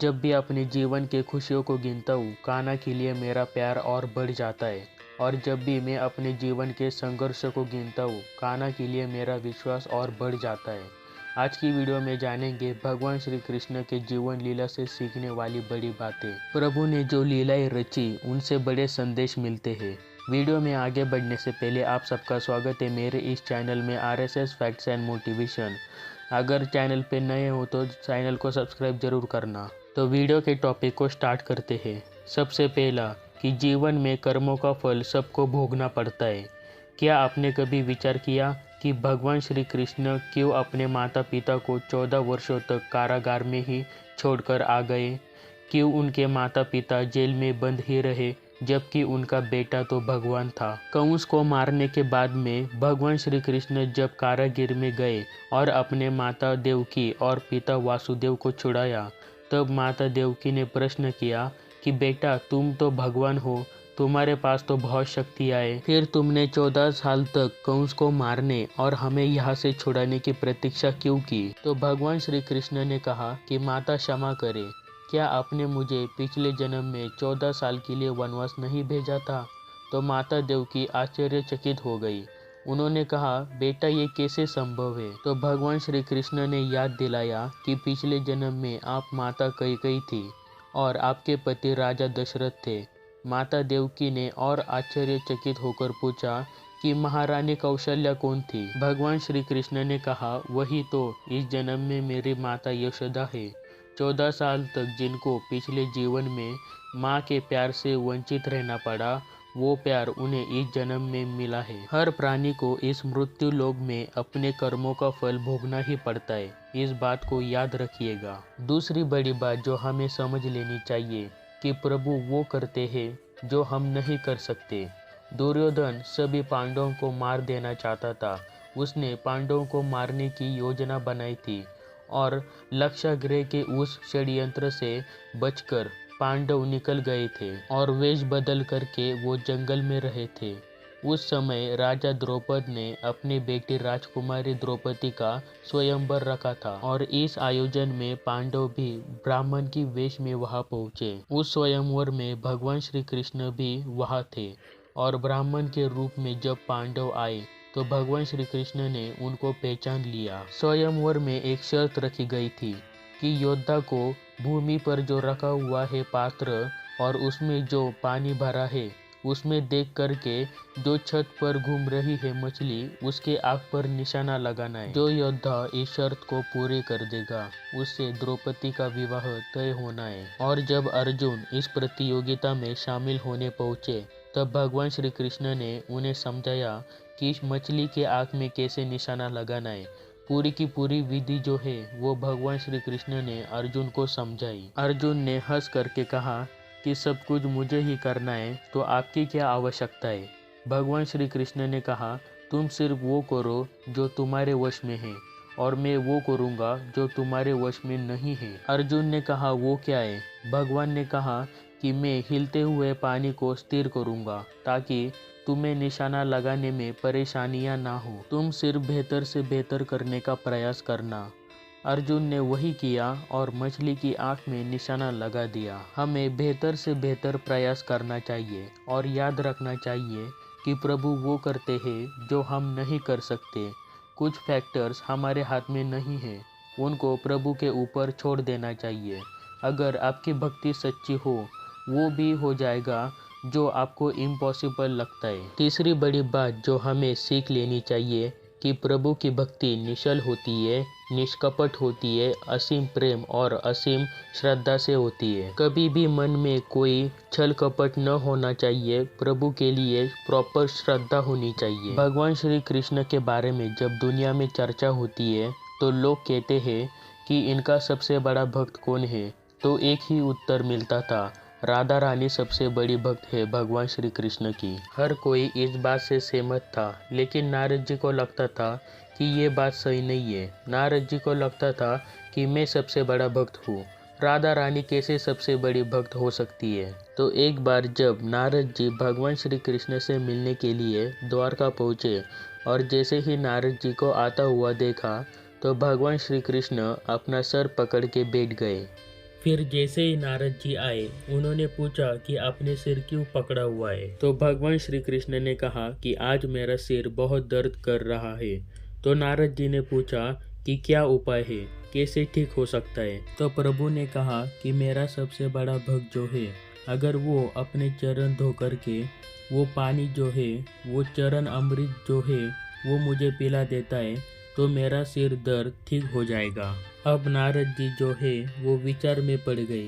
जब भी अपने जीवन के खुशियों को गिनता हूँ, कान्हा के लिए मेरा प्यार और बढ़ जाता है। और जब भी मैं अपने जीवन के संघर्ष को गिनता हूँ, कान्हा के लिए मेरा विश्वास और बढ़ जाता है। आज की वीडियो में जानेंगे भगवान श्री कृष्ण के जीवन लीला से सीखने वाली बड़ी बातें। प्रभु ने जो लीलाएं रची, उनसे बड़े संदेश मिलते हैं। वीडियो में आगे बढ़ने से पहले आप सबका स्वागत है मेरे इस चैनल में RSS फैक्ट्स एंड मोटिवेशन। अगर चैनल पे नए हो तो चैनल को सब्सक्राइब जरूर करना। तो वीडियो के टॉपिक को स्टार्ट करते हैं। सबसे पहला कि जीवन में कर्मों का फल सबको भोगना पड़ता है। क्या आपने कभी विचार किया कि भगवान श्री कृष्ण क्यों अपने माता पिता को 14 वर्षों तक कारागार में ही छोड़कर आ गए? क्यों उनके माता पिता जेल में बंद ही रहे जबकि उनका बेटा तो भगवान था? कंस को मारने के बाद में भगवान श्री कृष्ण जब कारागृह में गए और अपने माता देवकी और पिता वासुदेव को छुड़ाया, तब माता देवकी ने प्रश्न किया कि बेटा, तुम तो भगवान हो, तुम्हारे पास तो बहुत शक्तियाँ है, फिर तुमने 14 साल तक कंस को मारने और हमें यहाँ से छुड़ाने की प्रतीक्षा क्यों की? तो भगवान श्री कृष्ण ने कहा कि माता क्षमा करे, क्या आपने मुझे पिछले जन्म में 14 साल के लिए वनवास नहीं भेजा था? तो माता देवकी आश्चर्यचकित हो गई। उन्होंने कहा, बेटा ये कैसे संभव है? तो भगवान श्री कृष्ण ने याद दिलाया कि पिछले जन्म में आप माता कैकेयी थी और आपके पति राजा दशरथ थे। माता देवकी ने और आश्चर्यचकित होकर पूछा कि महारानी कौशल्या कौन थी? भगवान श्री कृष्ण ने कहा, वही तो इस जन्म में मेरी माता यशोदा है। 14 साल तक जिनको पिछले जीवन में माँ के प्यार से वंचित रहना पड़ा, वो प्यार उन्हें इस जन्म में मिला है। हर प्राणी को इस मृत्यु लोक में अपने कर्मों का फल भोगना ही पड़ता है, इस बात को याद रखिएगा। दूसरी बड़ी बात जो हमें समझ लेनी चाहिए कि प्रभु वो करते हैं जो हम नहीं कर सकते। दुर्योधन सभी पांडवों को मार देना चाहता था। उसने पांडवों को मारने की योजना बनाई थी और लक्षागृह के उस षड्यंत्र से बचकर पांडव निकल गए थे और वेश बदल करके वो जंगल में रहे थे। उस समय राजा द्रौपद ने अपनी बेटी राजकुमारी द्रौपदी का स्वयंवर रखा था और इस आयोजन में पांडव भी ब्राह्मण की वेश में वहां पहुंचे। उस स्वयंवर में भगवान श्री कृष्ण भी वहां थे और ब्राह्मण के रूप में जब पांडव आए तो भगवान श्री कृष्ण ने उनको पहचान लिया। स्वयंवर में एक शर्त रखी गई थी कि योद्धा को भूमि पर जो रखा हुआ है पात्र और उसमें जो पानी भरा है, उसमें देख करके जो छत पर घूम रही है मछली, उसके आँख पर निशाना लगाना है। जो योद्धा इस शर्त को पूरी कर देगा, उससे द्रौपदी का विवाह तय होना है। और जब अर्जुन इस प्रतियोगिता में शामिल होने पहुंचे, तब भगवान श्री कृष्ण ने उन्हें समझाया कि इस मछली के आँख में कैसे निशाना लगाना है। पूरी की पूरी विधि जो है वो भगवान श्री कृष्ण ने अर्जुन को समझाई। अर्जुन ने हंस करके कहा कि सब कुछ मुझे ही करना है, तो आपकी क्या आवश्यकता है? भगवान श्री कृष्ण ने कहा, तुम सिर्फ वो करो जो तुम्हारे वश में है और मैं वो करूँगा जो तुम्हारे वश में नहीं है। अर्जुन ने कहा, वो क्या है? भगवान ने कहा कि मैं हिलते हुए पानी को स्थिर करूँगा ताकि तुम्हें निशाना लगाने में परेशानियां ना हो। तुम सिर्फ बेहतर से बेहतर करने का प्रयास करना। अर्जुन ने वही किया और मछली की आंख में निशाना लगा दिया। हमें बेहतर से बेहतर प्रयास करना चाहिए और याद रखना चाहिए कि प्रभु वो करते हैं जो हम नहीं कर सकते। कुछ फैक्टर्स हमारे हाथ में नहीं है, उनको प्रभु के ऊपर छोड़ देना चाहिए। अगर आपकी भक्ति सच्ची हो, वो भी हो जाएगा जो आपको इम्पॉसिबल लगता है। तीसरी बड़ी बात जो हमें सीख लेनी चाहिए कि प्रभु की भक्ति निश्चल होती है, निष्कपट होती है, असीम प्रेम और असीम श्रद्धा से होती है। कभी भी मन में कोई छल कपट न होना चाहिए। प्रभु के लिए प्रॉपर श्रद्धा होनी चाहिए। भगवान श्री कृष्ण के बारे में जब दुनिया में चर्चा होती है तो लोग कहते हैं कि इनका सबसे बड़ा भक्त कौन है, तो एक ही उत्तर मिलता था, राधा रानी सबसे बड़ी भक्त है भगवान श्री कृष्ण की। हर कोई इस बात से सहमत था, लेकिन नारद जी को लगता था कि ये बात सही नहीं है। नारद जी को लगता था कि मैं सबसे बड़ा भक्त हूँ, राधा रानी कैसे सबसे बड़ी भक्त हो सकती है? तो एक बार जब नारद जी भगवान श्री कृष्ण से मिलने के लिए द्वारका पहुँचे और जैसे ही नारद जी को आता हुआ देखा, तो भगवान श्री कृष्ण अपना सर पकड़ के बैठ गए। फिर जैसे ही नारद जी आए, उन्होंने पूछा कि आपने सिर क्यों पकड़ा हुआ है। तो भगवान श्री कृष्ण ने कहा कि आज मेरा सिर बहुत दर्द कर रहा है। तो नारद जी ने पूछा कि क्या उपाय है, कैसे ठीक हो सकता है। तो प्रभु ने कहा कि मेरा सबसे बड़ा भक्त जो है, अगर वो अपने चरण धो करके वो पानी जो है, वो चरण अमृत जो है, वो मुझे पिला देता है, तो मेरा सिर दर्द ठीक हो जाएगा। अब नारद जी जो है वो विचार में पड़ गए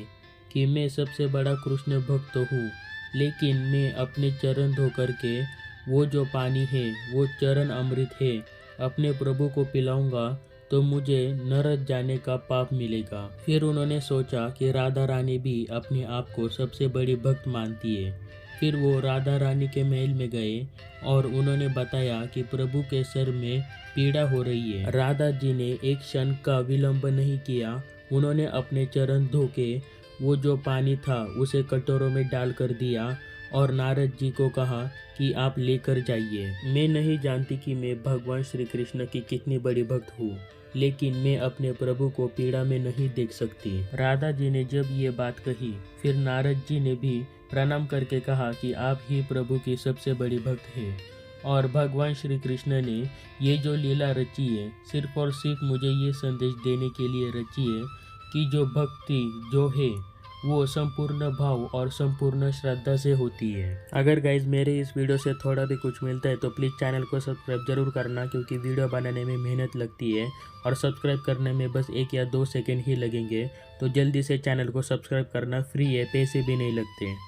कि मैं सबसे बड़ा कृष्ण भक्त हूँ, लेकिन मैं अपने चरण धो करके वो जो पानी है, वो चरण अमृत है, अपने प्रभु को पिलाऊंगा तो मुझे नरक जाने का पाप मिलेगा। फिर उन्होंने सोचा कि राधा रानी भी अपने आप को सबसे बड़ी भक्त मानती है। फिर वो राधा रानी के महल में गए और उन्होंने बताया कि प्रभु के सर में पीड़ा हो रही है। राधा जी ने एक क्षण का विलंब नहीं किया, उन्होंने अपने चरण धो के वो जो पानी था उसे कटोरों में डाल कर दिया और नारद जी को कहा कि आप लेकर जाइए। मैं नहीं जानती कि मैं भगवान श्री कृष्ण की कितनी बड़ी भक्त हूँ, लेकिन मैं अपने प्रभु को पीड़ा में नहीं देख सकती। राधा जी ने जब ये बात कही, फिर नारद जी ने भी प्रणाम करके कहा कि आप ही प्रभु की सबसे बड़ी भक्त हैं और भगवान श्री कृष्ण ने ये जो लीला रची है, सिर्फ और सिर्फ मुझे ये संदेश देने के लिए रची है कि जो भक्ति जो है वो संपूर्ण भाव और संपूर्ण श्रद्धा से होती है। अगर गाइज मेरे इस वीडियो से थोड़ा भी कुछ मिलता है तो प्लीज़ चैनल को सब्सक्राइब जरूर करना, क्योंकि वीडियो बनाने में मेहनत लगती है और सब्सक्राइब करने में बस 1 या 2 सेकंड ही लगेंगे। तो जल्दी से चैनल को सब्सक्राइब करना फ्री है, पैसे भी नहीं लगते।